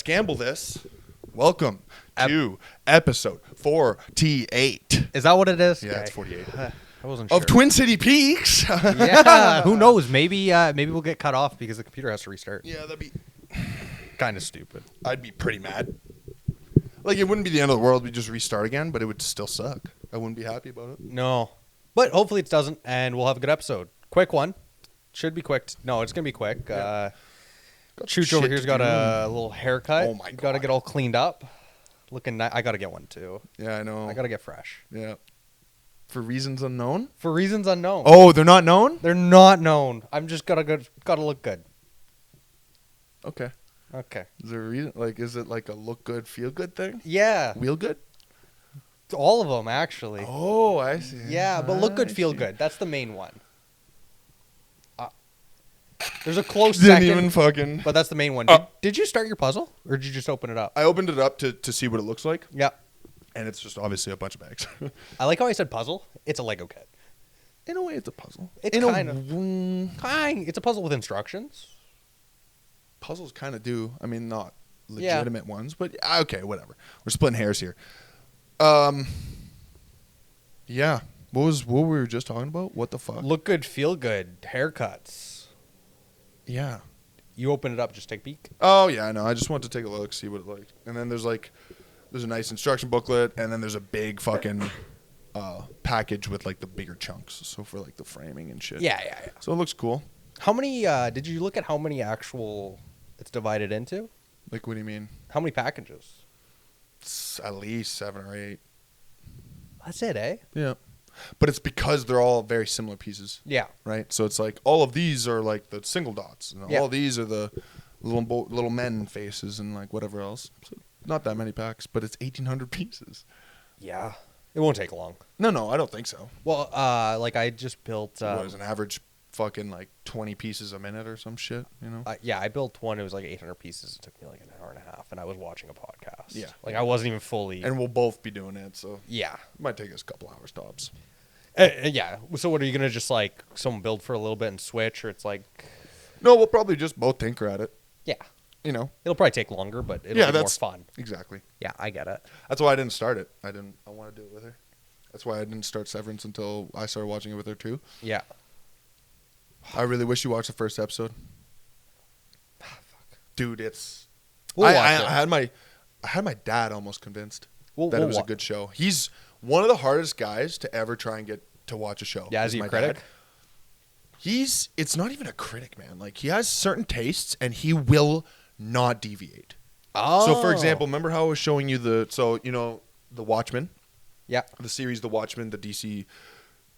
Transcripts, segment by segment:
gamble this. Welcome to episode 48. Is that what it is? Yeah, it's 48. I wasn't sure. Of Twin City Peaks. Yeah, who knows? Maybe we'll get cut off because the computer has to restart. Yeah, that'd be... Kind of stupid. I'd be pretty mad. Like, it wouldn't be the end of the world. We'd just restart again, but it would still suck. I wouldn't be happy about it. No. But hopefully it doesn't, and we'll have a good episode. Quick one. Should be quick. No, it's going to be quick. Yeah. Chooch over here's got a little haircut. Oh, my God. Got to get all cleaned up. Looking nice. I got to get one, too. Yeah, I know. I got to get fresh. Yeah. For reasons unknown? For reasons unknown. Oh, they're not known? They're not known. I'm just got to look good. Okay. Okay. Is there a reason? Like, is it like a look good, feel good thing? Yeah. Wheel good? All of them, actually. Oh, I see. Yeah, but look good, I feel see. good. That's the main one. There's a close Didn't second, even fucking... but that's the main one. Oh. Did you start your puzzle, or did you just open it up? I opened it up to see what it looks like, Yeah. and it's just obviously a bunch of bags. I like how I said puzzle. It's a Lego kit. In a way, it's a puzzle. It's kind of. of... It's a puzzle with instructions. Puzzles kind of do. I mean, not Yeah. legitimate ones, but okay, whatever. We're splitting hairs here. Yeah. What we were just talking about? What the fuck? Look good, feel good. Haircuts. Yeah. You open it up, just take a peek. Oh, yeah, I know. I just want to take a look, see what it like. And then there's a nice instruction booklet, and then there's a big fucking package with like the bigger chunks. So for like the framing and shit. Yeah. So it looks cool. How many? Did you look at how many actual it's divided into? Like, what do you mean? How many packages? It's at least 7 or 8. That's it, eh? Yeah. But it's because they're all very similar pieces, Yeah. right? So it's like all of these are like the single dots, and Yeah. all of these are the little men faces and like whatever else. So not that many packs, but it's 1,800 pieces. Yeah. It won't take long. No, I don't think so. Well, like I just built. What is an average fucking like 20 pieces a minute or some shit, you know? Yeah, I built one. It was like 800 pieces. It took me like an hour and a half, and I was watching a podcast. Yeah. Like I wasn't even fully. And we'll both be doing it, so Yeah. it might take us a couple hours tops. Yeah. So what are you gonna just like someone build for a little bit and switch, or it's like? No, we'll probably just both tinker at it, Yeah. you know? It'll probably take longer, but it'll Yeah, be more that's fun. Exactly. Yeah, I get it. That's why I didn't start it. I want to do it with her. That's why I didn't start Severance until I started watching it with her too. Yeah. I really wish you watched the first episode. Dude, it's... We'll I watch it. had my dad almost convinced We'll that it was a wa- good show. He's one of the hardest guys to ever try and get to watch a show. Yeah, is he a my critic? dad. It's not even a critic, man. Like, he has certain tastes, and he will not deviate. Oh. So, for example, remember how I was showing you The Watchmen? Yeah. The series The Watchmen, the DC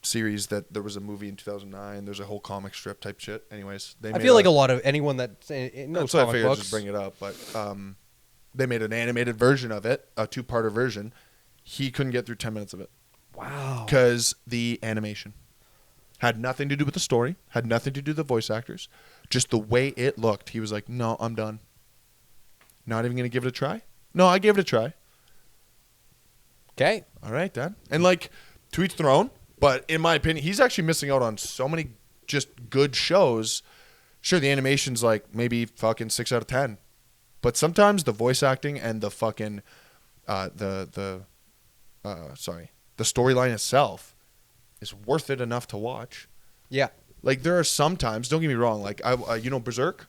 series that there was a movie in 2009. There's a whole comic strip type shit. Anyways, I feel like a lot of anyone that knows that's why I comic figured I'd books. just bring it up. But they made an animated version of it, a 2-parter version. He couldn't get through 10 minutes of it Wow. because the animation had nothing to do with the story, had nothing to do with the voice actors, just the way it looked. He was like, "No, I'm done. Not even gonna give it a try." No, I gave it a try. Okay. All right, Dad. And like, to each their own. But in my opinion, he's actually missing out on so many just good shows. Sure, the animation's like maybe fucking 6 out of 10. But sometimes the voice acting and the fucking the storyline itself is worth it enough to watch. Yeah. Like, there are some times, don't get me wrong, like Berserk,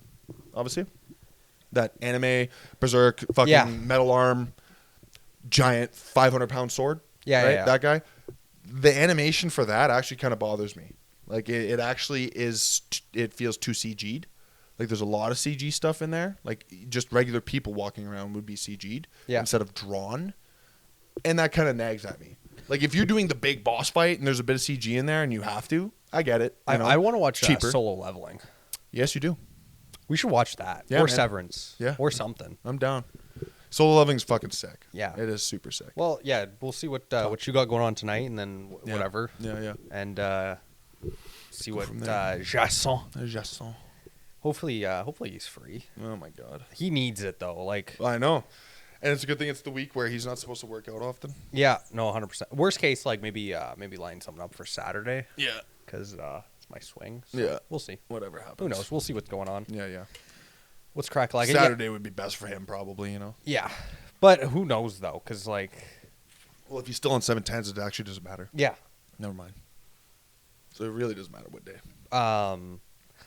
obviously. That anime Berserk, fucking Yeah. metal arm, giant 500-pound sword. Yeah, right? yeah. That guy. The animation for that actually kind of bothers me. Like, it actually is, it feels too CG'd. Like, there's a lot of CG stuff in there. Like, just regular people walking around would be CG'd instead of drawn. And that kind of nags at me. Like, if you're doing the big boss fight and there's a bit of CG in there and you have to, I get it. I want to watch cheaper. Solo Leveling. Yes, you do. We should watch that. Yeah, or man. Severance. Yeah. Or something. I'm down. Solo Leveling's fucking sick. Yeah. It is super sick. Well, yeah, we'll see what you got going on tonight, and then Yeah. whatever. Yeah. And see what from there. Jason. Jason. Hopefully he's free. Oh, my God. He needs it though. Like, I know. And it's a good thing it's the week where he's not supposed to work out often. yeah, no, 100%. Worst case, like maybe line something up for Saturday Yeah. because it's my swing. So Yeah. we'll see. Whatever happens. Who knows? We'll see what's going on. Yeah. What's crack like? Saturday would be best for him, probably. Yeah, but who knows though? Because like, Well, if he's still on 710s, it actually doesn't matter. yeah, Never mind. So it really doesn't matter what day.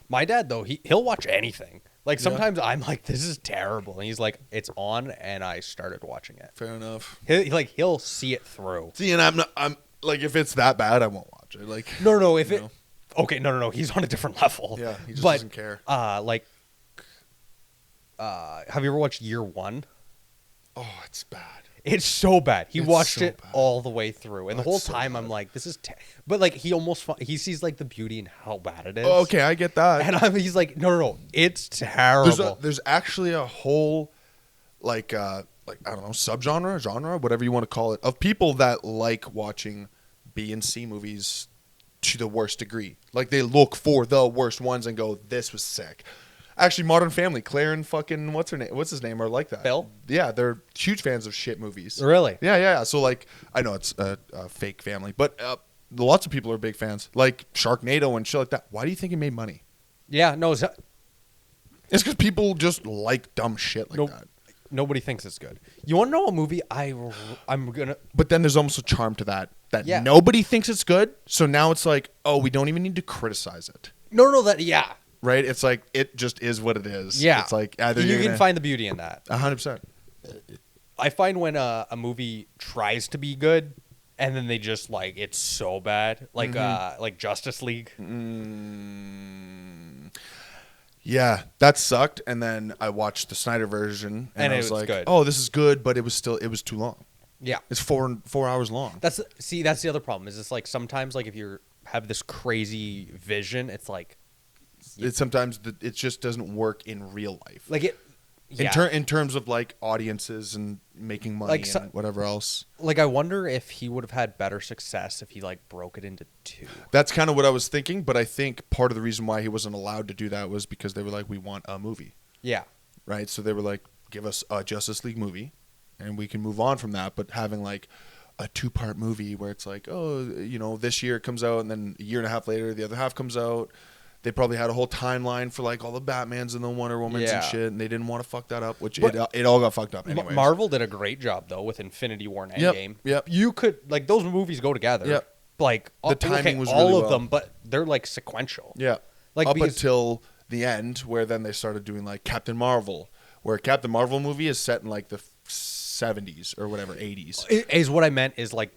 my dad though he'll watch anything. Like Yeah. sometimes I'm like, this is terrible, and he's like, it's on, and I started watching it. Fair enough. He'll see it through. See, and I'm like, if it's that bad, I won't watch it. Like, No. If you it know. okay, no. He's on a different level. Yeah, he just But, doesn't care. Have you ever watched Year One? Oh, it's bad. It's so bad. He It's watched so it bad. all the way through, and the That's whole so time I'm bad. like, "This is," but like he almost he sees like the beauty in how bad it is. Oh, okay, I get that. and he's like, "No, it's terrible." There's actually a whole like I don't know, subgenre, genre, whatever you want to call it, of people that like watching B and C movies to the worst degree. Like they look for the worst ones and go, "This was sick." Actually, Modern Family, Claire and fucking what's his name are like that. Phil? Yeah, they're huge fans of shit movies. Really? Yeah. So like, I know it's a fake family, but lots of people are big fans. Like Sharknado and shit like that. Why do you think it made money? Yeah, no, It's because people just like dumb shit like Nope. that. nobody thinks it's good. You want to know a movie I'm gonna? But then there's almost a charm to that Yeah. nobody thinks it's good. So now it's like, oh, we don't even need to criticize it, No, that yeah, right? It's like it just is what it is. yeah. It's like either you you're can gonna, find the beauty in that. 100%. I find when a movie tries to be good and then they just like it's so bad, like Justice League. Yeah, that sucked. And then I watched the Snyder version, And I it was was like, good. oh, this is good, but it was too long. Yeah, It's 4 hours long. that's the other problem. Is it's like sometimes like if you have this crazy vision, it's like It sometimes it just doesn't work in real life. it. In Yeah. in terms of like audiences and making money Like, and whatever else. Like I wonder if he would have had better success if he like broke it into two. That's kind of what I was thinking, but I think part of the reason why he wasn't allowed to do that was because they were like, we want a movie, Yeah. right? So they were like, give us a Justice League movie, and we can move on from that. But having like a 2-part movie where it's like, oh, this year it comes out, and then a year and a half later the other half comes out. They probably had a whole timeline for like all the Batmans and the Wonder Womans Yeah. and shit, and they didn't want to fuck that up, which But- it all got fucked up anyways. Marvel did a great job though with Infinity War and Yep, Endgame. yep. You could like those movies go together. Yep. Like The timing was all really of well. them, but they're like sequential. Yeah. Like, up because- until the end, where then they started doing like Captain Marvel, where Captain Marvel movie is set in like the 70s or whatever, 80s. Is what I meant is like,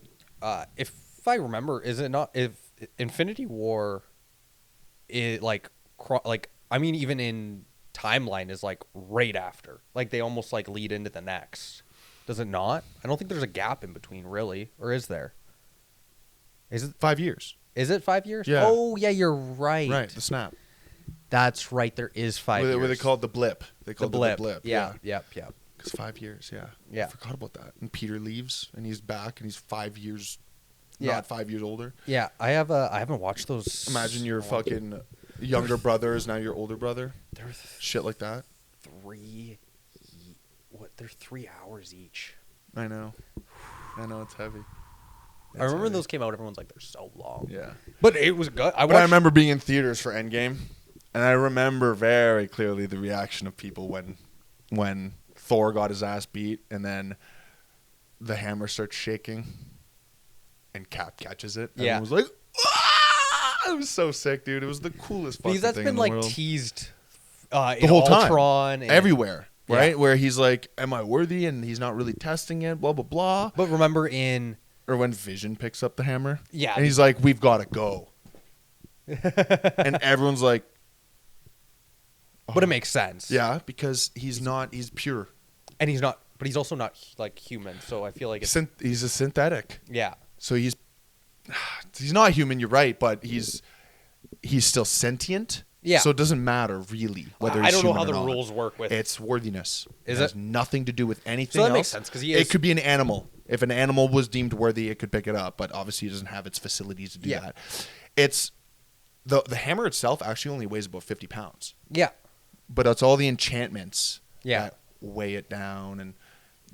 if I remember, is it not if Infinity War, is like I mean even in timeline is like right after, like they almost like lead into the next. Does it not? I don't think there's a gap in between really, or is there? Is it 5 years. 5 years? Yeah. Oh yeah, you're right. Right, the snap. That's right. There is 5 years. Where they called the blip. They the called blip. it the blip. Yeah. Yep. Because 5 years, yeah. Yeah. I forgot about that. And Peter leaves, and he's back, and he's 5 years, Yeah. not 5 years older. Yeah. I haven't watched those. Imagine your fucking younger brother is now your older brother. They're Shit like that. They're 3 hours each. I know, it's heavy. I remember when heavy. those came out. Everyone's like, they're so long. Yeah. But it was good. But I remember being in theaters for Endgame, and I remember very clearly the reaction of people when Thor got his ass beat, and then the hammer starts shaking, and Cap catches it. Yeah. Everyone was like, "Ah!" It was so sick, dude. It was the coolest fucking because that's thing been in the like world. teased The whole time. Ultron and Everywhere, Yeah. right? Where he's like, "Am I worthy?" And he's not really testing it. Blah blah blah. But remember in Or when Vision picks up the hammer, Yeah. and he's like, "We've got to go," and everyone's like, but it makes sense. "Yeah," because he's pure. And he's not, but he's also not like human. So I feel like it's He's a synthetic, yeah. so he's not human. You're right, but he's still sentient. Yeah. So it doesn't matter really whether I he's don't know human how or the not. rules work with. It's worthiness. Is it has it? nothing to do with anything So that else. makes sense, 'cause he It is- could be an animal. If an animal was deemed worthy, it could pick it up. But obviously, it doesn't have its facilities to do Yeah. that. It's the hammer itself actually only weighs about 50 pounds, Yeah. but it's all the enchantments Yeah. that weigh it down and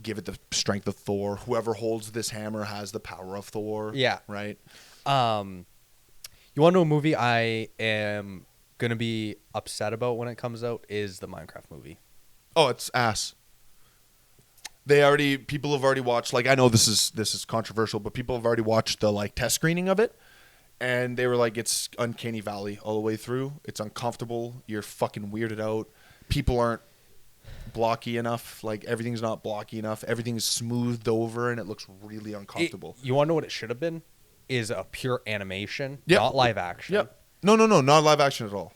give it the strength of Thor. Whoever holds this hammer has the power of Thor. Yeah. Right. You want to know a movie I am gonna be upset about when it comes out is the Minecraft movie. Oh, it's ass. People have already watched, like, I know this is controversial, but people have already watched the like test screening of it, and they were like, it's uncanny valley all the way through. It's uncomfortable. You're fucking weirded out. People aren't blocky enough. Like, everything's not blocky enough. Everything's smoothed over, and it looks really uncomfortable. You want to know what it should have been? Is a pure animation, Yep. not live action. Yep. No, not live action at all.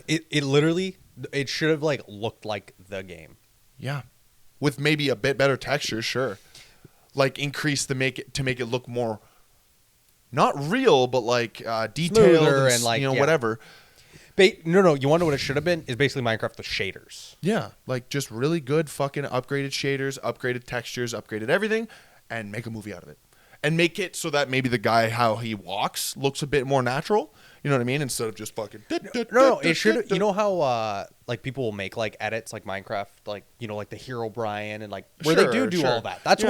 It literally, it should have like looked like the game. Yeah. With maybe a bit better texture, sure. Like, increase to make it look more, not real, but like detailed Smoother and and, like, yeah. whatever. No. You want to know what it should have been? Is basically Minecraft with shaders. Yeah, like just really good fucking upgraded shaders, upgraded textures, upgraded everything, and make a movie out of it. And make it so that maybe the guy, how he walks, looks a bit more natural. You know what I mean? Instead of just fucking. No, it should. You know how like people will make like edits like Minecraft, like like the Hero Brian and like where they do all that. That's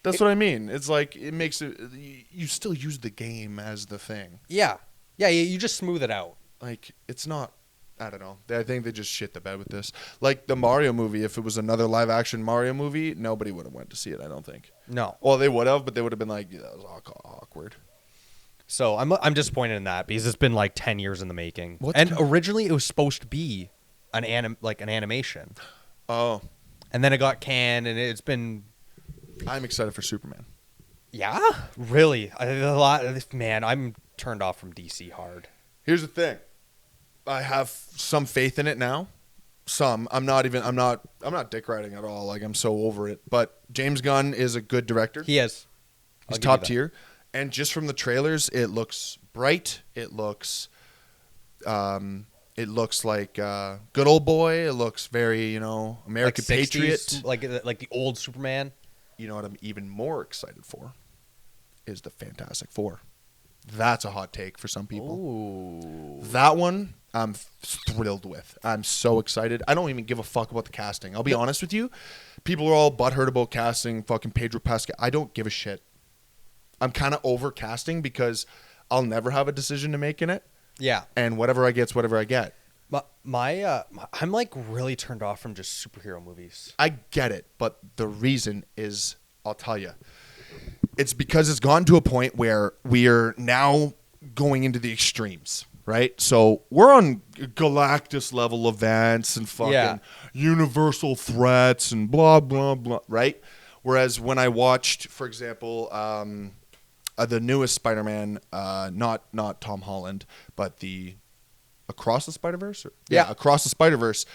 That's what I mean. It's like it makes it. You still use the game as the thing. Yeah. You just smooth it out. Like, it's not. I don't know. I think they just shit the bed with this. Like the Mario movie, if it was another live action Mario movie, nobody would have went to see it. I don't think. No. Well, they would have, but they would have been like, yeah, that was awkward. So I'm disappointed in that because it's been like 10 years in the making. What's originally it was supposed to be an animation. Oh, And then it got canned, and it's been. I'm excited for Superman. Yeah, really. Man, I'm turned off from DC hard. Here's the thing. I have some faith in it now. Some. I'm not dick riding at all. Like, I'm so over it. But James Gunn is a good director. He is. He's top tier. And just from the trailers, it looks bright. It looks like good old boy. It looks very, American like 60s, Patriot. like the old Superman. You know what I'm even more excited for is the Fantastic Four. That's a hot take for some people. Ooh. That one I'm thrilled with. I'm so excited. I don't even give a fuck about the casting. I'll be honest with you. People are all butthurt about casting fucking Pedro Pascal. I don't give a shit. I'm kind of over casting because I'll never have a decision to make in it. Yeah. And whatever I get's whatever I get. I'm like really turned off from just superhero movies. I get it, but the reason is, I'll tell you. It's because it's gone to a point where we are now going into the extremes, right? So we're on Galactus level events and fucking universal threats and blah, blah, blah, right? Whereas when I watched, for example, the newest Spider-Man, not Tom Holland, but the Across the Spider-Verse? Across the Spider-Verse.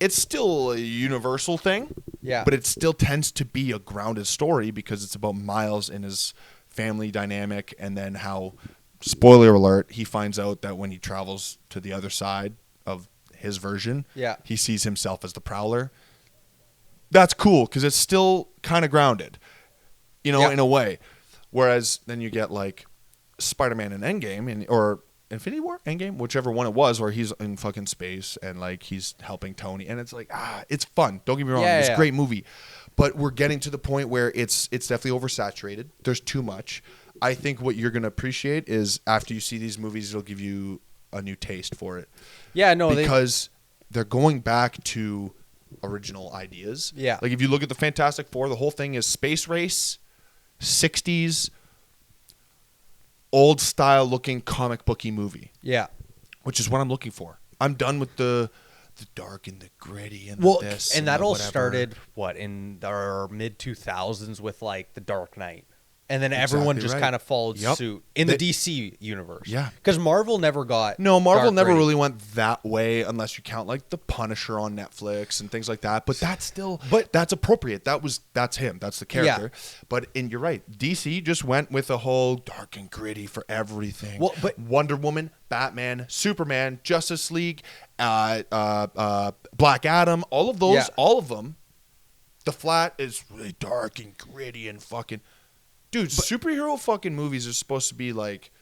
It's still a universal thing. Yeah. But it still tends to be a grounded story because it's about Miles and his family dynamic, and then how, spoiler alert, he finds out that when he travels to the other side of his version, he sees himself as the Prowler. That's cool because it's still kind of grounded, in a way. Whereas then you get like Spider-Man in Endgame or Infinity War, Endgame, whichever one it was, where he's in fucking space and like he's helping Tony, and it's like it's fun. Don't get me wrong, it's a great movie, but we're getting to the point where it's definitely oversaturated. There's too much. I think what you're gonna appreciate is after you see these movies, it'll give you a new taste for it. Yeah, no, because they're going back to original ideas. Yeah, like if you look at the Fantastic Four, the whole thing is space race, 60s. Old style looking comic booky movie. Yeah. Which is what I'm looking for. I'm done with the dark and the gritty and this. And that all started in our mid 2000s with like The Dark Knight. And then everyone just kind of followed suit in the DC universe. Yeah. Because Marvel never got Marvel never gritty. really went that way unless you count like The Punisher on Netflix and things like that. But that's still that's appropriate. That's him. That's the character. Yeah. And you're right. DC just went with a whole dark and gritty for everything. Well, but Wonder Woman, Batman, Superman, Justice League, Black Adam, all of those, all of them. The Flat is really dark and gritty and fucking. Dude, superhero fucking movies are supposed to be like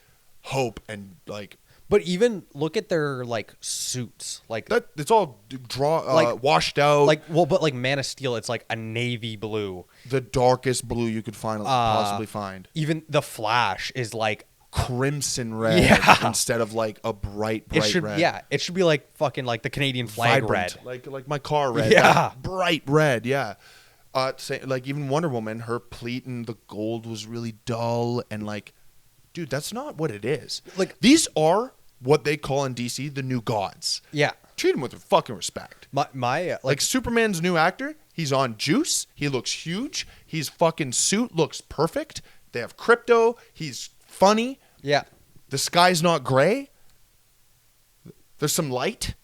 hope and like. But even look at their like suits, like that. It's all washed out. But like Man of Steel, it's like a navy blue, the darkest blue you could possibly find. Even the Flash is like crimson red Yeah. instead of like a bright It should, red. yeah, it should be like fucking like the Canadian flag Vibrant, red. like my car red. Yeah. that bright red. Yeah. Like even Wonder Woman, her pleat and the gold was really dull, and like, dude, that's not what it is. Like- these are what they call in DC the new gods. Yeah, Treat them with fucking respect. my Like Superman's new actor, he's on juice. He looks huge. His fucking suit looks perfect. They have crypto. He's funny. yeah. The sky's not gray. There's some light.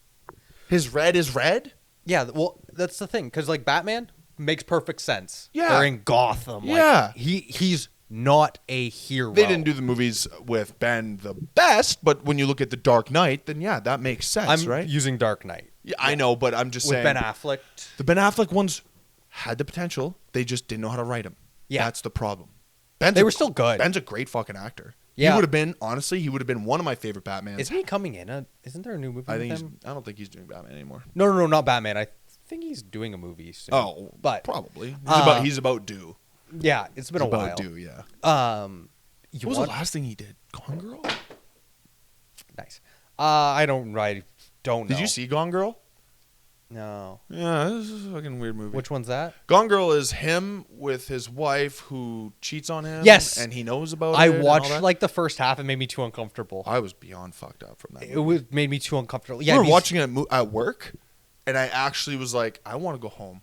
His red is red. Yeah, well, that's the thing, because like Batman makes perfect sense. Yeah. They're in Gotham. Like, Yeah. he's not a hero. They didn't do the movies with Ben the best, but when you look at The Dark Knight, then yeah, that makes sense, I'm right? using Dark Knight Yeah, I know, but I'm just with saying. Ben Affleck. The Ben Affleck ones had the potential. They just didn't know how to write them. Yeah. That's the problem. They were still good. Ben's a great fucking actor. Yeah. He would have been, honestly, he would have been one of my favorite Batmans. Isn't he coming in? Isn't there a new movie I with think him? I don't think he's doing Batman anymore. No, not Batman. I think he's doing a movie soon. Oh, but probably. uh, He's about due. yeah, it's been He's a while. about due, yeah. You What was want the last thing he did? Gone Girl? nice? I don't know. Did you see Gone Girl? No. Yeah, this is a fucking weird movie. Which one's that? Gone Girl is him with his wife who cheats on him. Yes. And he knows about I it. and all watched that. like the first half. It made me too uncomfortable. I was beyond fucked up from that. It made me too uncomfortable. Yeah, we were these- watching it at work, and I actually was like, I want to go home.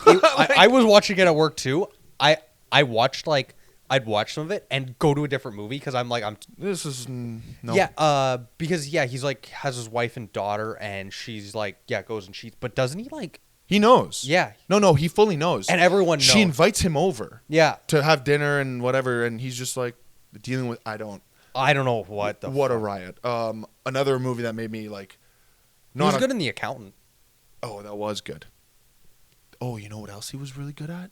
I was watching it at work too. I watched like I'd watch some of it and go to a different movie because I'm like This is no. yeah because yeah he's like has his wife and daughter and she's like yeah goes and cheats but doesn't he like He knows. yeah No, he fully knows. and everyone knows She invites him over yeah to have dinner and whatever, and he's just like dealing with. I don't know what the What a riot. Another movie that made me like. he was a- good in The Accountant. Oh, that was good. Oh, you know what else he was really good at?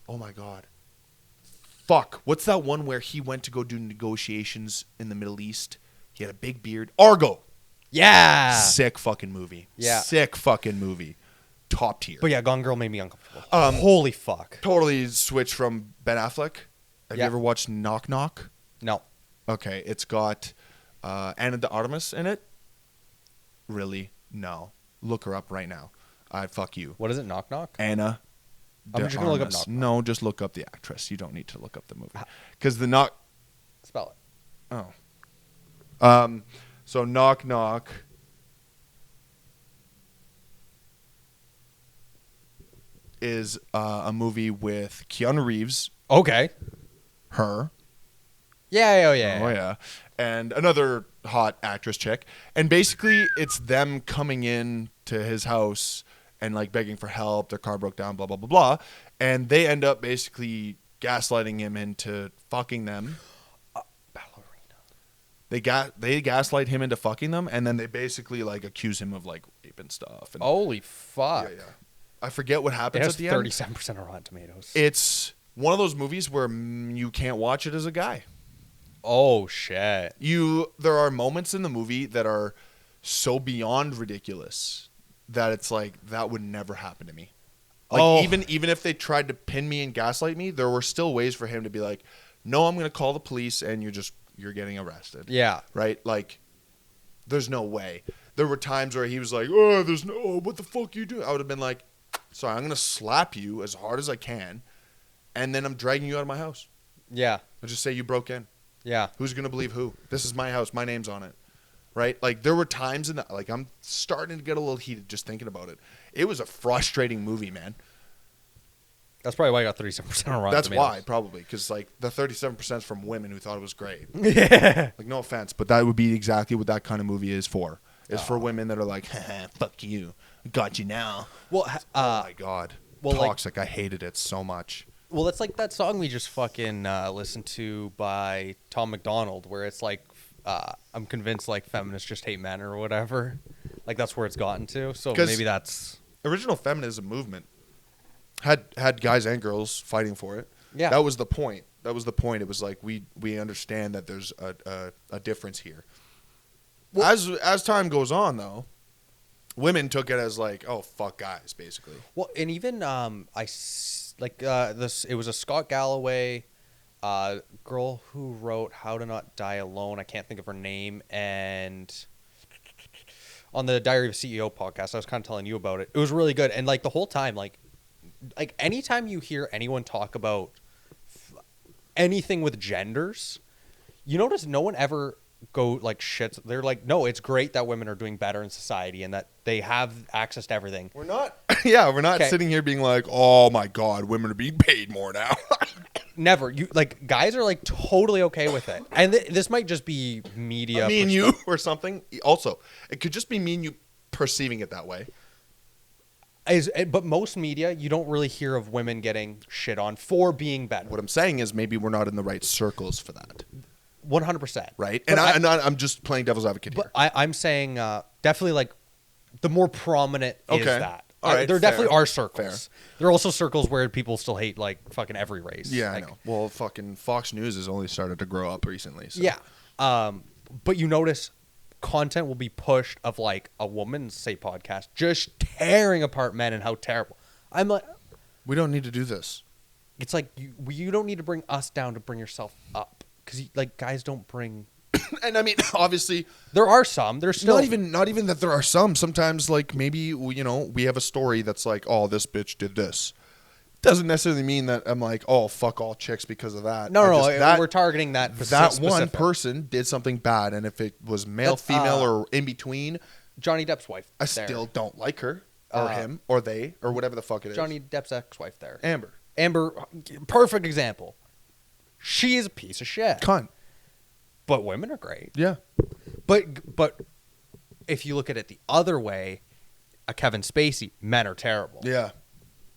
Oh my god. Fuck. What's that one where he went to go do negotiations in the Middle East? He had a big beard. Argo. Yeah Sick fucking movie. Yeah. Sick fucking movie. Top tier. but yeah Gone Girl made me uncomfortable. Holy fuck Totally switched from Ben Affleck. Have Yeah. you ever watched Knock Knock? no Okay, it's got Anna de Artemis in it. Really? No. Look her up right now. Fuck you. what is it Knock Knock Anna. I'm just gonna look up Artemis. Knock Knock. No, just look up the actress. You don't need to look up the movie because the knock. spell it Oh. So Knock Knock. Is a movie with Keanu Reeves, okay her, yeah oh yeah, and another hot actress chick, and basically it's them coming in to his house and like begging for help. Their car broke down, blah blah blah blah, and they end up basically gaslighting him into fucking them. ballerina They gaslight him into fucking them, and then they basically like accuse him of like rape and stuff. And, holy fuck yeah. I forget what it happens has at the end. 37% of Rotten Tomatoes. It's one of those movies where you can't watch it as a guy. Oh shit! There are moments in the movie that are so beyond ridiculous that it's like that would never happen to me. Like Oh. even if they tried to pin me and gaslight me, there were still ways for him to be like, "No, I'm going to call the police and you're getting arrested." Yeah, Right? Like there's no way. There were times where he was like, "Oh, there's no what the fuck you do?" I would have been like, "Sorry, I'm going to slap you as hard as I can and then I'm dragging you out of my house." yeah, I'll just say you broke in. yeah. Who's going to believe who? This is my house. My name's on it. Right? Like, there were times in that, like, I'm starting to get a little heated just thinking about it. It was a frustrating movie, man. That's probably why I got 37% on Rotten That's Tomatoes. why, probably. Because, like, the 37% is from women who thought it was great. Yeah. Like, no offense, but that would be exactly what that kind of movie is for. It's for women that are like, haha, fuck you. Got you now. Well, Oh, my God. well, like- Toxic. I hated it so much. well, it's like that song we just fucking listened to by Tom McDonald, where it's like, I'm convinced like feminists just hate men or whatever. Like that's where it's gotten to. So 'Cause- maybe that's Original feminism movement had guys and girls fighting for it. Yeah. That was the point. It was like we understand that there's a difference here. Well- As time goes on, though, women took it as like, oh fuck guys, basically. well, and even this. It was a Scott Galloway Girl who wrote How to Not Die Alone. I can't think of her name. And on the Diary of a CEO podcast, I was kind of telling you about it. It was really good. And like the whole time, like anytime you hear anyone talk about anything with genders, you notice no one ever go like shits. They're like, no, it's great that women are doing better in society and that they have access to everything. We're not. Yeah, we're not Okay. sitting here being like, oh my god, women are being paid more now. Never. You like guys are like totally okay with it. And this might just be media. Me and you or something. Also, it could just be me and you perceiving it that way. But most media, you don't really hear of women getting shit on for being better. What I'm saying is maybe we're not in the right circles for that, 100%. right? But And I'm just playing devil's advocate here. But I'm saying definitely like the more prominent is Okay. that. All right, there fair. definitely are circles. There are also circles where people still hate like fucking every race. Yeah, like, I know. Well, fucking Fox News has only started to grow up recently. So. Yeah. But you notice content will be pushed of like a woman's say podcast just tearing apart men and how terrible. I'm like, We don't need to do this. it's like you don't need to bring us down to bring yourself up because like guys don't bring. And I mean, obviously, There are some. There's still not even that there are some. Sometimes, like maybe we have a story that's like, oh, this bitch did this. Doesn't necessarily mean that I'm like, oh, fuck all chicks because of that. We're targeting that. That specific. one person did something bad, and if it was male, That's, female, or in between, Johnny Depp's wife. I there. still don't like her or him or they or whatever the fuck it is. Johnny Depp's ex-wife there. Amber, Perfect example. She is a piece of shit. cunt. But women are great. Yeah, But if you look at it the other way, a Kevin Spacey, men are terrible. yeah,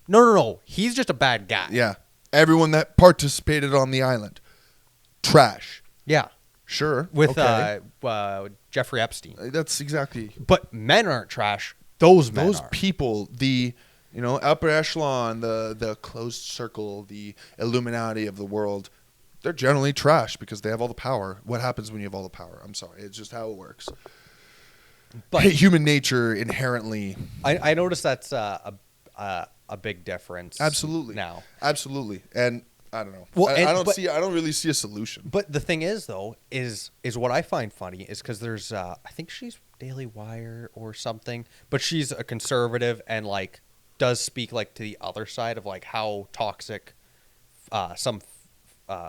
No. He's just a bad guy. yeah. Everyone that participated on the island, trash. Yeah. Sure, With okay. Jeffrey Epstein. That's exactly But men aren't trash. Those men those are. people. The upper echelon, the closed circle, the Illuminati of the world. They're generally trash because they have all the power. What happens when you have all the power? I'm sorry, it's just how it works. But Human nature inherently. I noticed that's a big difference. Absolutely. Now. Absolutely. And I don't know. Well, I but- don't really see a solution. But the thing is, though, is what I find funny is because there's, I think she's Daily Wire or something, but she's a conservative and like does speak like to the other side of like how toxic some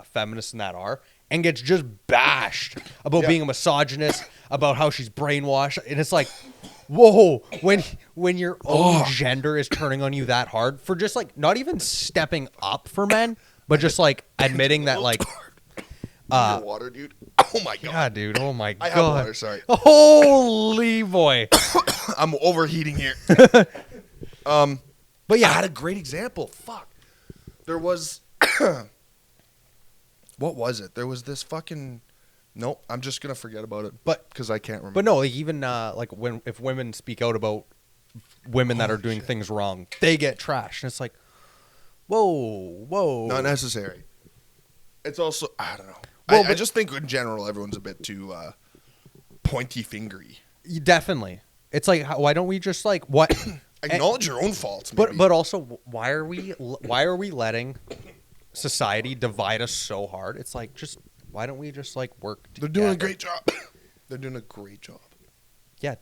feminists and that are, and gets just bashed about Yeah. being a misogynist, about how she's brainwashed, and it's like, whoa, when your own gender is turning on you that hard for just like not even stepping up for men, but just like admitting that like. Your water, dude. Oh my god. God, dude. Oh my I god. have water. Sorry, Holy boy. I'm overheating here. But I yeah, had a great example. Fuck. There was. What was it? There was this fucking. Nope. I'm just gonna forget about it. But- because I can't remember. but no, like even like if women speak out about women that are doing things wrong, they get trashed. And it's like, whoa. Not necessary. It's also I don't know. Well, I but- just think in general everyone's a bit too pointy fingery. Definitely. It's like, why don't we just like what? Acknowledge your own faults. But maybe. but also, why are we letting society divide us so hard? It's like, just why don't we just like work they're doing a together? great job. They're doing a great job. Yeah,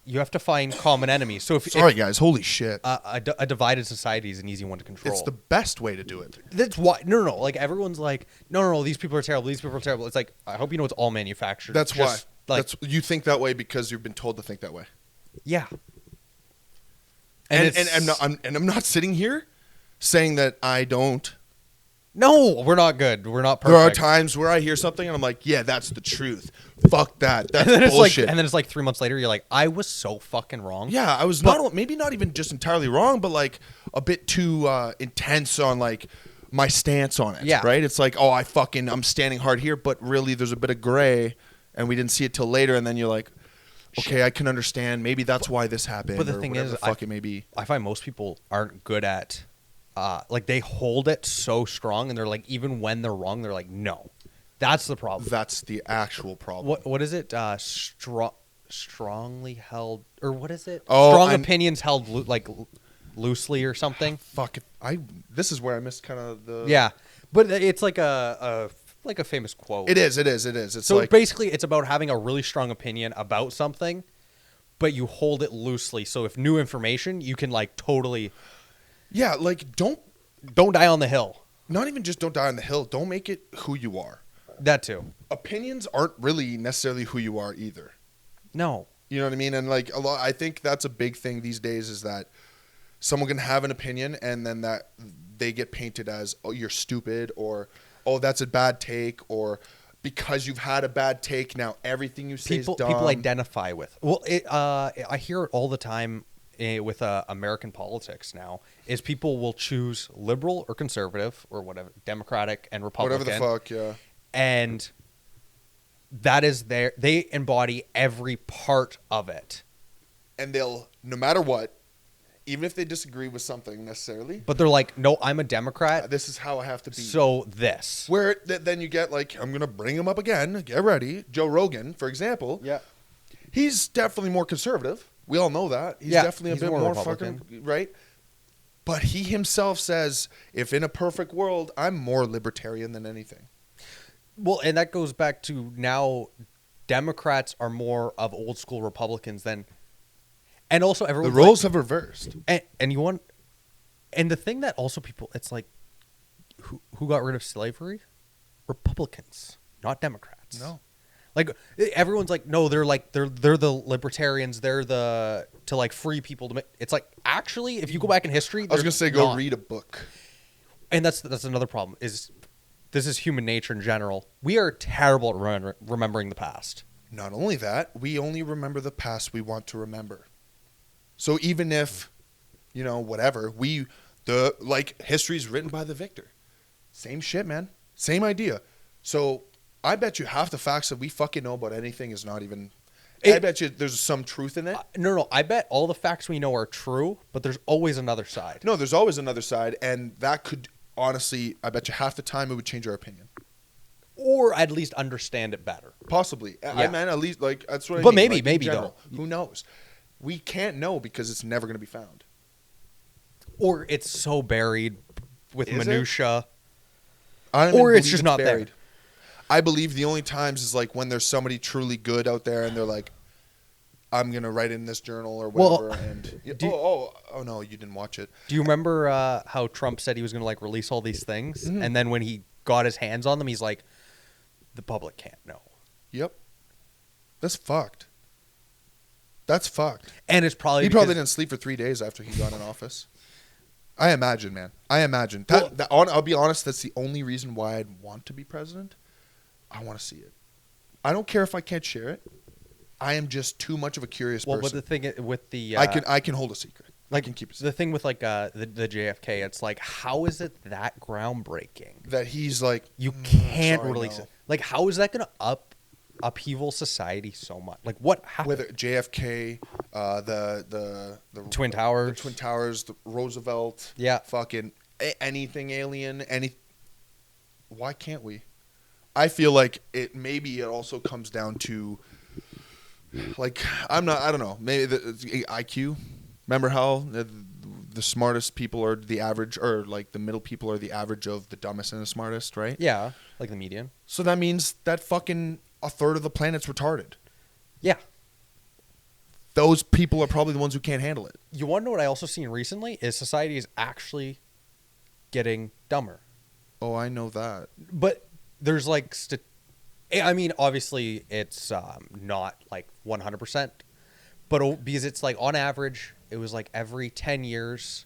you have to find common enemies. So if Sorry, guys. Holy shit. a divided society is an easy one to control. It's the best way to do it. That's why no. Like everyone's like, no. These people are terrible. These people are terrible. It's like, I hope you know it's all manufactured. That's Just, why. Like, You think that way because you've been told to think that way. yeah. And it's- I'm not sitting here saying that I don't. no, we're not good. We're not perfect. There are times where I hear something and I'm like, yeah, that's the truth. Fuck that. That's and then bullshit. it's like 3 months later, you're like, I was so fucking wrong. Yeah, I was maybe not even just entirely wrong, but like a bit too intense on like my stance on it. Yeah. Right? It's like, oh, I'm standing hard here, but really there's a bit of gray and we didn't see it till later. And then you're like, okay, I can understand. Maybe that's why this happened. But the or thing whatever is, the fuck it may be. I find most people aren't good at, like they hold it so strong, and they're like, even when they're wrong, they're like, no, that's the problem. That's the actual problem. What is it? Strongly held, or what is it? Oh, Strong I'm- opinions held, like loosely or something. Fuck. This is where I missed kind of the. Yeah, but it's like a famous quote. It is. It's So like basically, it's about having a really strong opinion about something, but you hold it loosely. So if new information, you can like totally yeah, like don't die on the hill. not even just don't die on the hill. Don't make it who you are. That too. Opinions aren't really necessarily who you are either. No. You know what I mean? And like I think that's a big thing these days is that someone can have an opinion and then that they get painted as, oh, you're stupid, or oh, that's a bad take, or because you've had a bad take, now everything you say is dumb. People identify with. Well, I hear it all the time with American politics now. Is people will choose liberal or conservative or whatever, Democratic and Republican, Whatever the fuck, yeah. and that is they embody every part of it. And they'll, no matter what, even if they disagree with something necessarily, But they're like, no, I'm a Democrat, this is how I have to be. so this. Where then you get like, I'm gonna bring him up again. Get ready, Joe Rogan, for example. Yeah. He's definitely more conservative. We all know that. He's definitely a bit more Republican. fucking right. But he himself says, if in a perfect world, I'm more libertarian than anything. Well, and that goes back to now Democrats are more of old school Republicans than, and also The everyone roles have reversed. and you want, and the thing that also people, it's like, who got rid of slavery? Republicans, not Democrats. No. Like everyone's like, no, they're the libertarians. They're to like free people to make. It's like actually, if you go back in history, I was gonna say, go not. read a book. And that's another problem. Is this is human nature in general. We are terrible at remembering the past. Not only that, we only remember the past we want to remember. So even if, whatever, history's written by the victor. Same shit, man. Same idea. So I bet you half the facts that we fucking know about anything is not even. I bet you there's some truth in it. No. I bet all the facts we know are true, but there's always another side. No, there's always another side, and that could honestly, I bet you half the time it would change our opinion. Or at least understand it better. Possibly. Yeah. I mean, at least that's what I mean. But maybe in though. Who knows? We can't know because it's never going to be found. Or it's so buried with Is it? minutia. I don't Or even it's believe just not there. I believe the only times is like when there's somebody truly good out there and they're like, I'm going to write in this journal or whatever. Well, and do- no, you didn't watch it. Do you remember how Trump said he was going to like release all these things, Mhm. and then when he got his hands on them, he's like, the public can't know. Yep. That's fucked. That's fucked. And it's probably He probably because- didn't sleep for 3 days after he got in office. I imagine, man. Well- I'll be honest, that's the only reason why I'd want to be president. I want to see it. I don't care if I can't share it. I am just too much of a curious Well, but person. the thing with the I can hold a secret. I can keep it the thing with like the JFK, it's like, how is it that groundbreaking? that he's like You can't sorry, release no." it. Like, how is that going to upheaval society so much? Like, what happened? Whether JFK, the Twin Towers. the Twin Towers, the Roosevelt, Yeah. fucking anything alien, why can't we? I feel like maybe it also comes down to like I don't know, maybe the IQ. Remember how the smartest people are the average, or like the middle people are the average of the dumbest and the smartest, right? Yeah, like the median. So that means that fucking a third of the planet's retarded. Yeah. Those people are probably the ones who can't handle it. You want to know what I also seen recently is society is actually getting dumber. Oh, I know that. But there's like, I mean, obviously it's not like 100%, but because it's like on average, it was like every 10 years,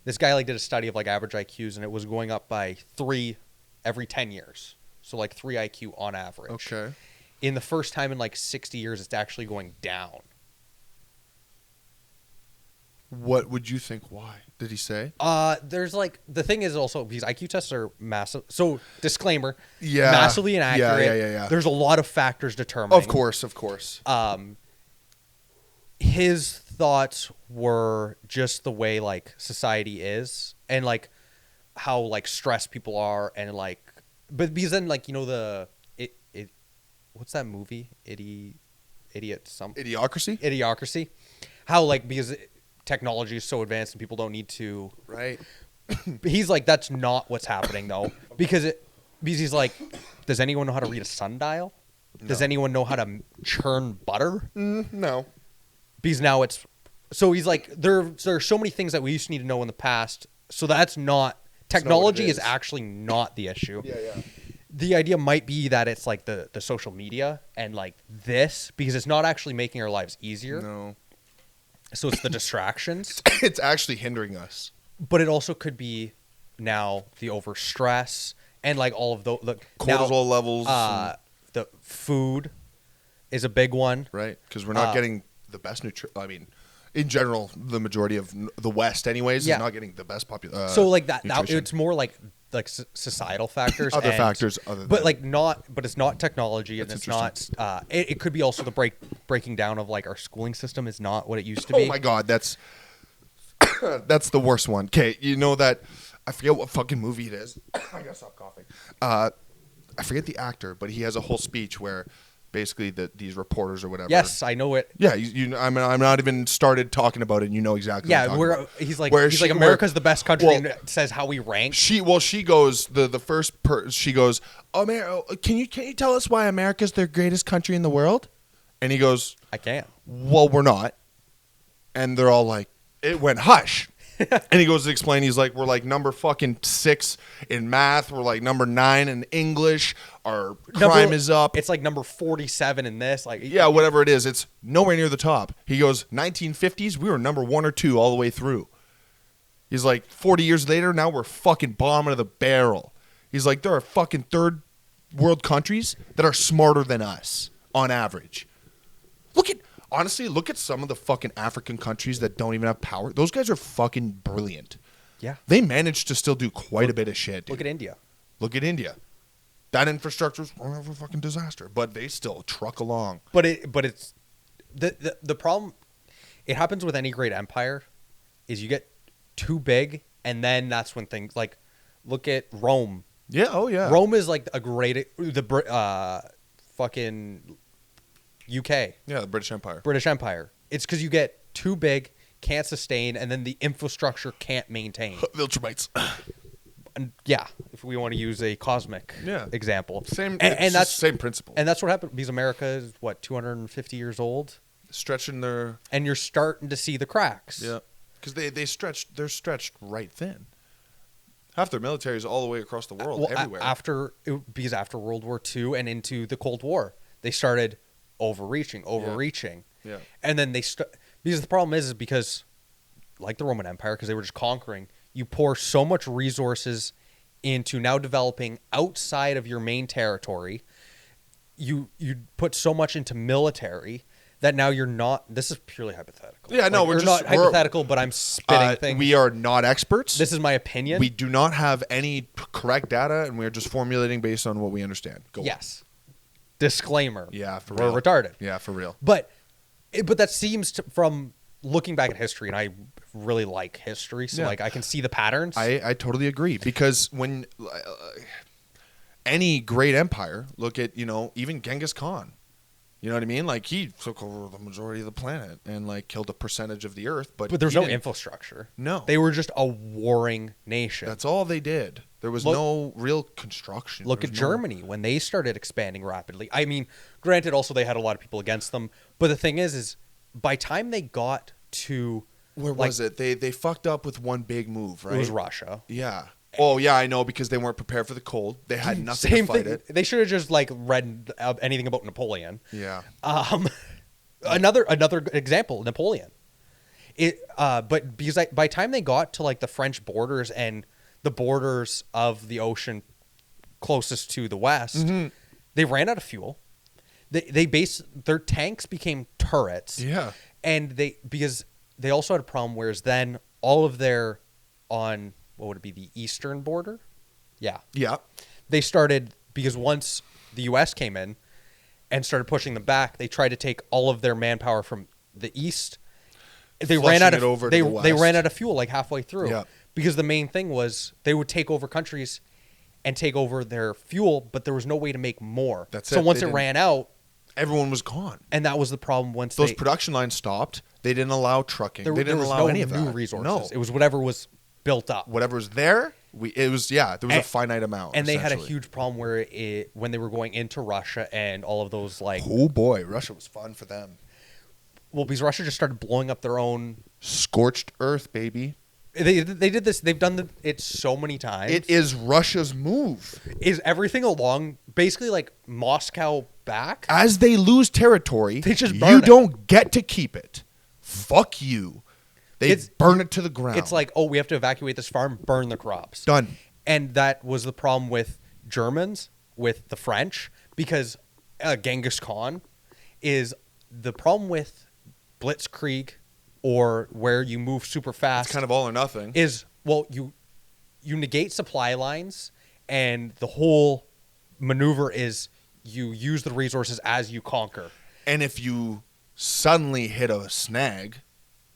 this guy like did a study of like average IQs and it was going up by 3 every 10 years. So like 3 IQ on average. Okay. In the first time in like 60 years, it's actually going down. What would you think? Why did he say? There's like, the thing is also these IQ tests are massive. So disclaimer, Yeah. massively inaccurate. Yeah. There's a lot of factors determining. Of course. His thoughts were just the way like society is and like how like stressed people are and like, but because then like, what's that movie? Idiocracy. Idiocracy. How like, because technology is so advanced and people don't need to. Right. He's like, that's not what's happening though, because he's like, does anyone know how to read a sundial? Does No. anyone know how to churn butter? No. Because now it's so he's like, there are so many things that we used to need to know in the past. So that's not technology is is. actually not the issue. Yeah. The idea might be that it's like the social media and like this, because it's not actually making our lives easier. No. So it's the distractions, It's actually hindering us. but it also could be now the overstress and like all of those. Look, Cortisol levels. the food is a big one. Right. Because we're not getting the best nutrition. I mean, in general, the majority of the West, anyways, Yeah. is not getting the best population. So like that nutrition. it's more like societal factors, Other and- factors other but than- like not, but it's not technology, and That's it's not. It could be also the breaking down of like our schooling system is not what it used to be. Oh my God, that's that's the worst one. Okay, you know that I forget what fucking movie it is. I gotta stop coughing. I forget the actor, but he has a whole speech where basically these reporters or whatever. Yes, I know it. Yeah, I'm not even started talking about it. And you know exactly. what I'm Yeah, talking we're about. he's like Where he's she- like where- America's the best country, well, and it says how we rank. She goes the first she goes, can you tell us why America's the greatest country in the world? And he goes, I can't. well, we're not. And they're all like, it went hush. And he goes to explain, he's like, we're like number fucking 6 in math, we're like number 9 in English, our crime is up. It's like number 47 in this. Like Yeah, whatever it is, it's nowhere near the top. He goes, 1950s, we were number 1 or 2 all the way through. He's like, 40 years later, now we're fucking bottom of the barrel. He's like, there are fucking third world countries that are smarter than us on average. Honestly, look at some of the fucking African countries that don't even have power. Those guys are fucking brilliant. yeah. They managed to still do quite a bit of shit, dude. Look at India. Look at India. That infrastructure's a fucking disaster, but they still truck along. But it's the problem. It happens with any great empire, is you get too big, and then that's when things like, look at Rome. Yeah, oh yeah. Rome is like fucking UK, Yeah, the British Empire. British Empire. It's because you get too big, can't sustain, and then the infrastructure can't maintain. Viltrumites. And yeah, if we want to use a cosmic Yeah. example, Same, and that's same principle. and that's what happened because America is what 250 years old, Stretching their and you're starting to see the cracks. yeah, because they're stretched right thin. Half their military is all the way across the world, Well, everywhere. because after World War II and into the Cold War, they started overreaching, Yeah. and then because the problem is because like the Roman Empire, because they were just conquering, you pour so much resources into now developing outside of your main territory. You put so much into military that now you're not. This is purely hypothetical. Yeah, no, Like, we're not just- hypothetical, but I'm spitting things. we are not experts. This is my opinion. We do not have any correct data, and we're just formulating based on what we understand. Go on. yes. Disclaimer. Yeah, for we're real. retarded. Yeah, for real. But that seems from looking back at history, and I really like history, so Yeah. like I can see the patterns. I totally agree because when any great empire, look at even Genghis Khan. You know what I mean? Like he took over the majority of the planet and like killed a percentage of the earth, but but there's he no didn't- infrastructure. No, They were just a warring nation. that's all they did. There was no real construction. Look There at was no- Germany when they started expanding rapidly. I mean, granted, also they had a lot of people against them, but the thing is by time they got to Where like, was it? They fucked up with one big move, right? It was Russia. Yeah. Oh yeah, I know because they weren't prepared for the cold. They had nothing Same to fight thing. it. They should have just like read anything about Napoleon. Yeah. Another example, Napoleon. But because by time they got to like the French borders and the borders of the ocean closest to the west, they ran out of fuel. Their tanks became turrets. Yeah. And because they also had a problem, whereas then all of their on what would it be, the eastern border? Yeah. Yeah. They started because once the US came in and started pushing them back, they tried to take all of their manpower from the east. They ran out Flushing it of over to they the they west. ran out of fuel like halfway through. Yeah. Because the main thing was they would take over countries and take over their fuel, but there was no way to make more. That's so it. once They it didn't- ran out, everyone was gone. And that was the problem once Those production lines stopped. They didn't allow trucking. They didn't was allow no any of new that. resources. No. It was whatever was built up. Whatever was there, there was a finite amount. And they had a essentially. huge problem where when they were going into Russia and all of those like, oh boy, Russia was fun for them. well, because Russia just started blowing up their own. Scorched earth, baby. They did this. They've done it so many times. It is Russia's move. Is everything along basically like Moscow back? As they lose territory, They just you burn it. don't get to keep it. Fuck you. They burn it to the ground. It's like, oh, we have to evacuate this farm, burn the crops. Done. And that was the problem with Germans, with the French, because Genghis Khan is the problem with Blitzkrieg or where you move super fast. It's kind of all or nothing. Is, well, you negate supply lines, and the whole maneuver is you use the resources as you conquer. And if you suddenly hit a snag,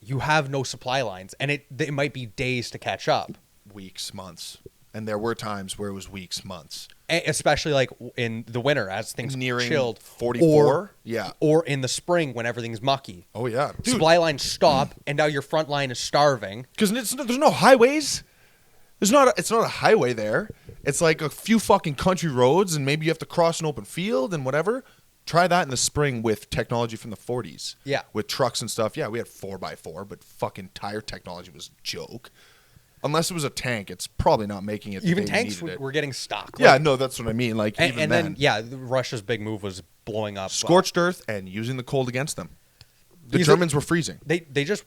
you have no supply lines, and it might be days to catch up. Weeks, months. And there were times where it was weeks, months. Especially like in the winter as things Nearing chilled. 44? Yeah. Or in the spring when everything's mucky. Oh, yeah. Dude, Supply lines stop, and now your front line is starving. because there's no highways. It's not a highway there. It's like a few fucking country roads, and maybe you have to cross an open field and whatever. Try that in the spring with technology from the 40s. Yeah. With trucks and stuff. Yeah, we had 4x4, but fucking tire technology was a joke. Unless it was a tank, it's probably not making it. Even they tanks needed it. were getting stuck. Yeah, Like, no, that's what I mean. Like even and then, yeah, Russia's big move was blowing up. scorched earth and using the cold against them. The Because Germans were freezing. They just,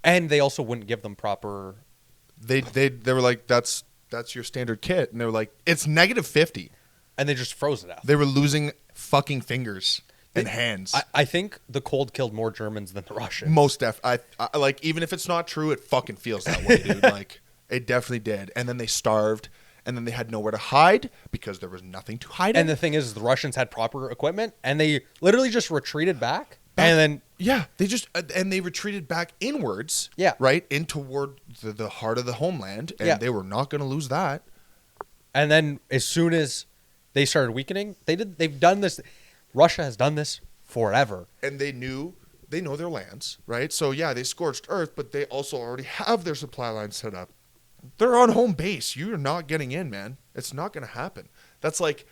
and they also wouldn't give them proper. They were like, that's your standard kit, and they were like, it's -50. And they just froze it out. They were losing fucking fingers and hands. I think the cold killed more Germans than the Russians. Most I like, even if it's not true, it fucking feels that way, dude. Like it definitely did. And then they starved, and then they had nowhere to hide because there was nothing to hide. And in. the thing is, the Russians had proper equipment, and they literally just retreated back. And then yeah, they just and they retreated back inwards. Yeah. right in toward the heart of the homeland, and Yeah. they were not going to lose that. And then as soon as they started weakening, they've done this. Russia has done this forever. And they know their lands, right? So yeah, they scorched earth, but they also already have their supply line set up. They're on home base. You're not getting in, man. It's not going to happen. That's like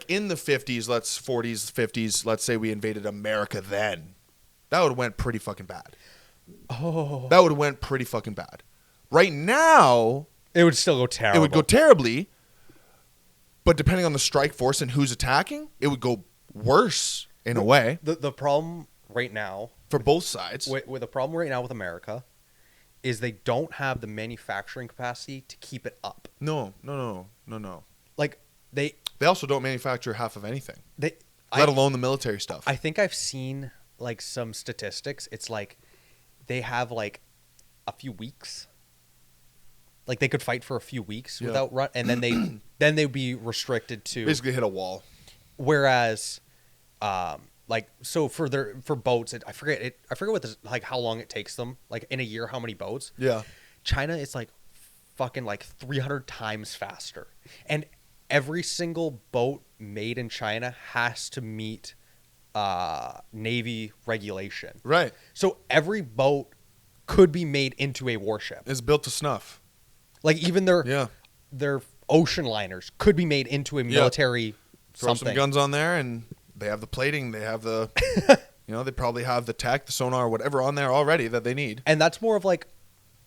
in the 40s, 50s, let's say we invaded America then. That would have went pretty fucking bad. Oh, That would have went pretty fucking bad. Right now, it would still go terrible. it would go terribly, but depending on the strike force and who's attacking, it would go worse in a way The problem right now for both sides. with the problem right now with America is they don't have the manufacturing capacity to keep it up. No. Like They also don't manufacture half of anything, let let alone the military stuff. I think I've seen like some statistics. It's like they have like a few weeks. Like they could fight for a few weeks Yeah. without run, and then they'd be restricted to. Basically hit a wall. Whereas, like so for boats, I forget what this, like how long it takes them. Like in a year, how many boats? Yeah. China is like fucking like 300 times faster, and every single boat made in China has to meet Navy regulation. Right. So every boat could be made into a warship. It's built to snuff. Like even their ocean liners could be made into a military Throw something. some guns on there, and they have the plating. They have the, they probably have the tech, the sonar, whatever on there already that they need. And that's more of like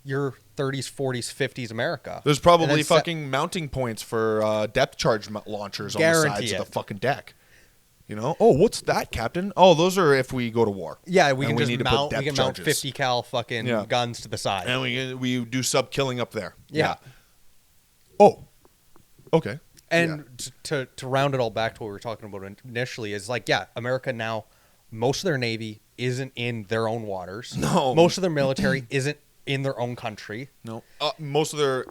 your 30s, 40s, 50s America. There's And probably then fucking mounting points for depth charge launchers on the Guarantee sides of it. the fucking deck. Oh, what's that, Captain? Oh, those are if we go to war. Yeah, we And can just need to put mount. We depth can mount charges. 50 cal fucking Yeah. guns to the side. And we do sub killing up there. Yeah. Oh, okay. And to round it all back to what we were talking about initially is like, yeah, America now, most of their Navy isn't in their own waters. No. Most of their military isn't in their own country. No, most of their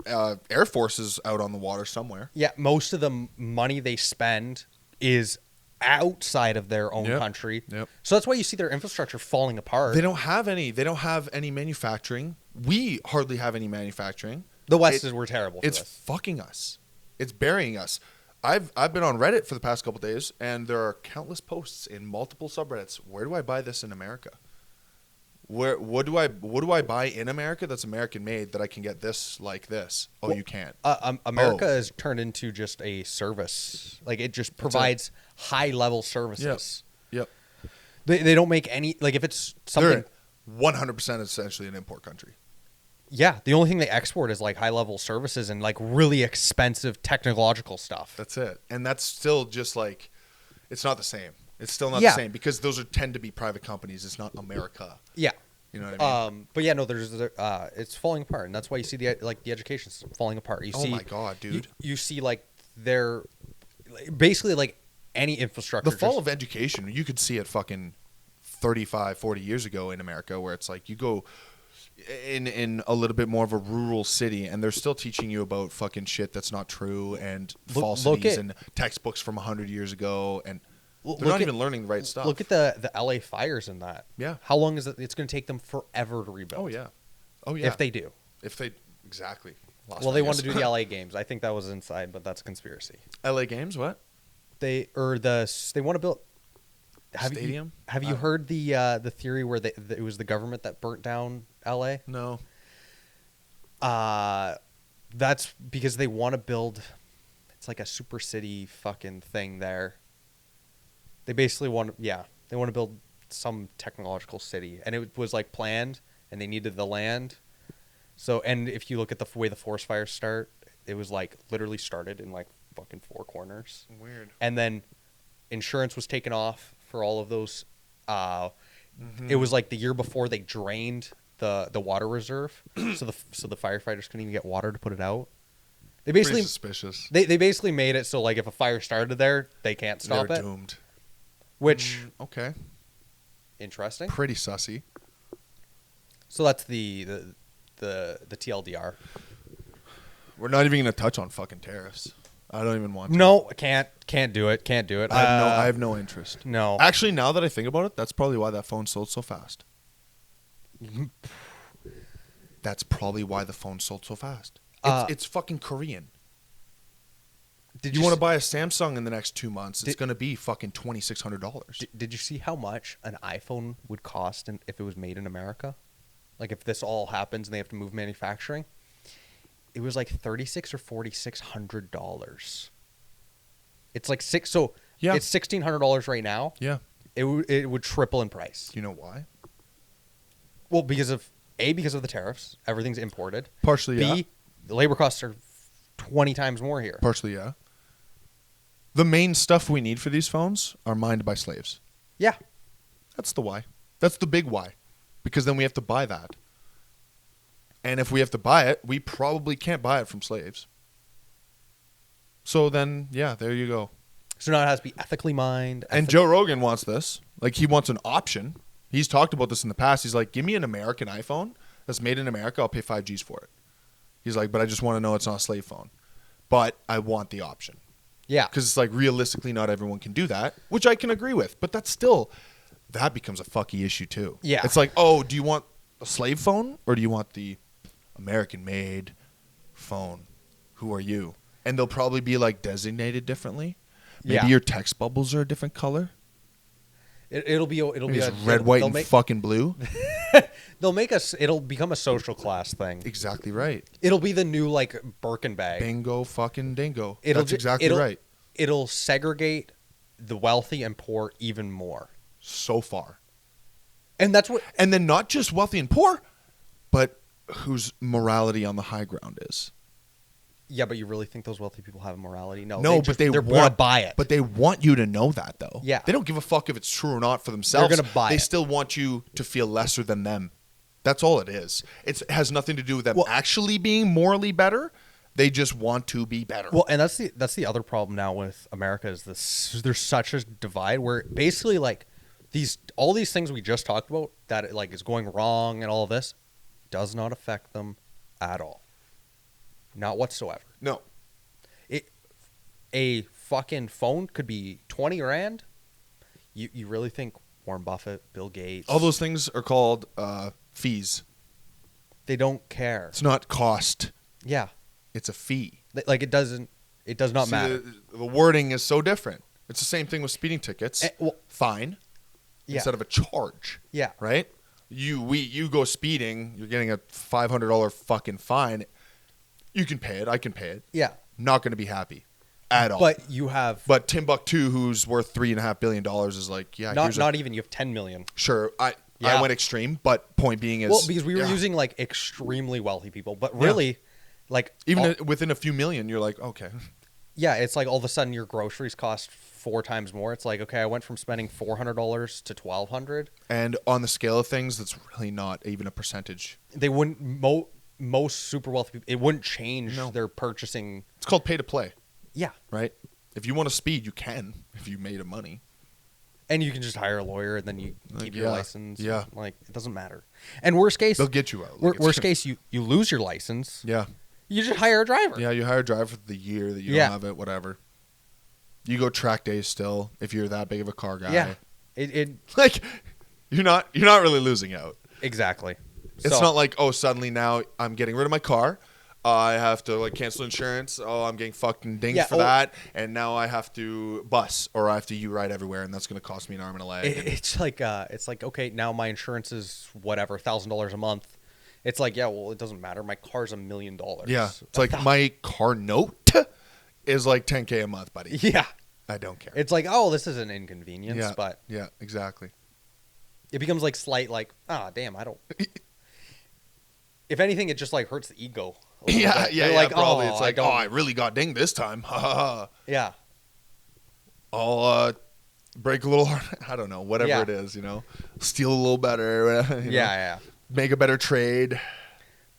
air force is out on the water somewhere. Yeah, most of the money they spend is outside of their own Yep. country. Yep. So that's why you see their infrastructure falling apart. They don't have any manufacturing. We hardly have any manufacturing. The West we're terrible for It's this. fucking us. It's burying us. I've been on Reddit for the past couple days, and there are countless posts in multiple subreddits. Where do I buy this in America? What do I buy in America that's American made that I can get this like this? Oh, Well, you can't. America Oh. has turned into just a service. Like it just provides high level services. Yep. They don't make any like if it's something. They're 100% essentially an import country. Yeah, the only thing they export is like high level services and like really expensive technological stuff. That's it. And that's still just like, it's not the same. It's still not Yeah. the same because those tend to be private companies. It's not America. Yeah. You know what I mean? But yeah, no, there's it's falling apart, and that's why you see the education system falling apart. You Oh see, my God, dude. You see like they're basically like any infrastructure. The fall of education, you could see it fucking 35, 40 years ago in America, where it's like you go in a little bit more of a rural city and they're still teaching you about fucking shit that's not true and falsities and textbooks from 100 years ago, and they're not even learning the right stuff. Look at the LA fires in that. Yeah. How long is it? It's going to take them forever to rebuild. Oh yeah. Oh yeah. If they do. Exactly. Well, they want to do the LA games. I think that was inside, but that's a conspiracy. LA Games, what? They want to build Stadium? Have you heard the theory where it was the government that burnt down LA? No. That's because they want to build. It's like a super city fucking thing there. They basically they want to build some technological city, and it was like planned, and they needed the land. So, and if you look at the way the forest fires start, it was like literally started in like fucking four corners. Weird. And then insurance was taken off for all of those. It was like the year before they drained the water reserve, so the firefighters couldn't even get water to put it out. They basically Pretty suspicious. they basically made it so like if a fire started there, they can't stop They're it. doomed. Which Okay. interesting. Pretty sussy. So that's the TLDR. We're not even gonna touch on fucking tariffs. I don't even want to. No, can't do it. Can't do it. I have no interest. No. Actually, now that I think about it, that's probably why that phone sold so fast. That's probably why the phone sold so fast. It's fucking Korean. Did You want to buy a Samsung in the next 2 months? It's Did- gonna be fucking $2,600. Did you see how much an iPhone would cost if it was made in America? Like if this all happens and they have to move manufacturing, it was like $3,600 or $4,600. It's like Yeah. it's $1,600 right now. Yeah. It would triple in price. Do you know why? Well, because of the tariffs, everything's imported. Partially, B, yeah. the labor costs are 20 times more here. Partially, yeah. The main stuff we need for these phones are mined by slaves. Yeah. That's the why. That's the big why. Because then we have to buy that. And if we have to buy it, we probably can't buy it from slaves. So then, yeah, there you go. So now it has to be ethically mined. And Joe Rogan wants this. Like, he wants an option. He's talked about this in the past. He's like, give me an American iPhone that's made in America. I'll pay 5Gs for it. He's like, but I just want to know it's not a slave phone. But I want the option. Yeah. Because it's like, realistically, not everyone can do that, which I can agree with. But that's still, that becomes a fucky issue, too. Yeah. It's like, oh, do you want a slave phone or do you want the American-made phone? Who are you? And they'll probably be, like, designated differently. Maybe Yeah. your text bubbles are a different color. It'll be Maybe it's a, red, white, they'll and make, fucking blue. they'll make us. It'll become a social class thing. Exactly right. It'll be the new like Birkin bag. Bingo fucking dingo. It'll That's ju- exactly it'll- right. It'll segregate the wealthy and poor even more. So far. And that's what. And then not just wealthy and poor, but whose morality on the high ground is. Yeah, but you really think those wealthy people have morality? No, No, but they want to want buy it. But they want you to know that, though. Yeah. They don't give a fuck if it's true or not for themselves. They're gonna buy They it. still want you to feel lesser than them. That's all it is. It has nothing to do with them Well- actually being morally better. They just want to be better. Well, and that's the other problem now with America is this. There's such a divide where basically like all these things we just talked about that like is going wrong and all of this does not affect them at all. Not whatsoever. No. A fucking phone could be 20 grand. You really think Warren Buffett, Bill Gates, All those things are called fees. they don't care. It's not cost. Yeah. It's a fee. Like it doesn't It does not See, matter. The wording is so different. It's the same thing with speeding tickets. Well, Fine yeah. instead of a charge. Yeah. Right? You go speeding, you're getting a $500 fucking fine. You can pay it. I can pay it. Yeah. Not going to be happy at all. But you have But Timbuktu, who's worth $3.5 billion, is like, yeah, not even you have 10 million. sure. I Yeah. went extreme, but point being is, Well, because we were yeah. using like extremely wealthy people, but really, like even all- within a few million, you're like, okay, yeah, it's like all of a sudden your groceries cost 4 times more. It's like, okay, I went from spending $400 to $1,200. and on the scale of things, that's really not even a percentage. They wouldn't most super wealthy people. It wouldn't change No. their purchasing. It's called pay to play, Yeah, right? If you want to speed, you can. If you made a money, and you can just hire a lawyer and then you Like, keep your yeah, license. yeah. Like it doesn't matter. And worst case, they'll get you out. Like, it's- worst case, you lose your license. yeah, You just hire a driver. yeah. You hire a driver for the year that you Yeah. don't have it, whatever. You go track days still if you're that big of a car guy. Yeah. It Like you're not really losing out. exactly. It's So- not like, oh, suddenly now I'm getting rid of my car. I have to like cancel insurance. Oh, I'm getting fucking dinged Yeah, for that, and now I have to bus or I have to ride everywhere, and that's going to cost me an arm and a leg. It's like okay, now my insurance is whatever $1,000 a month. It's like, yeah, well, it doesn't matter. My car's $1 million. Yeah, it's like my car note is like $10K a month, buddy. Yeah, I don't care. it's like, oh, this is an inconvenience, Yeah, but yeah, exactly. it becomes like slight, like, damn, I don't. If anything, it just like hurts the ego. a little Yeah, bit. yeah, You're yeah. like, Probably oh, it's like, I oh, don't. I really got dinged this time. Ha ha ha. Yeah, I'll break a little hard. I don't know, whatever Yeah. it is, steal a little better. yeah. Make a better trade.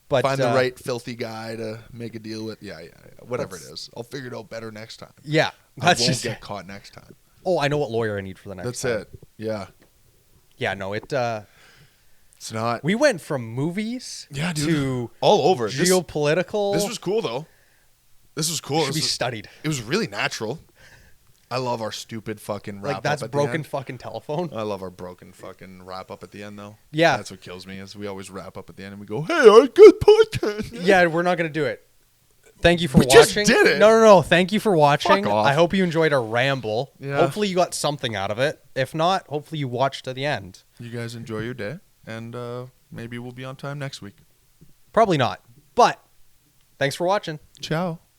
But Find the right filthy guy to make a deal with. Yeah. Whatever it That's- is. I'll figure it out better next time. Yeah, I that's won't just. get caught next time. Oh, I know what lawyer I need for the next. That's time. it. Yeah. Yeah, no, it. It's not. We went from movies Yeah, dude. to All over. This geopolitical. was cool, though. This was cool. should be studied. It was really natural. I love our stupid fucking wrap Like that's up at broken the end. fucking telephone. I love our broken fucking wrap up at the end, though. Yeah. That's what kills me is we always wrap up at the end and we go, hey, our good podcast. Yeah, we're not gonna do it. Thank you for We just watching. did it. No. Thank you for watching. Fuck off. I hope you enjoyed our ramble. Yeah. Hopefully you got something out of it. If not, hopefully you watched to the end. You guys enjoy your day, and maybe we'll be on time next week. Probably not. But thanks for watching. Ciao.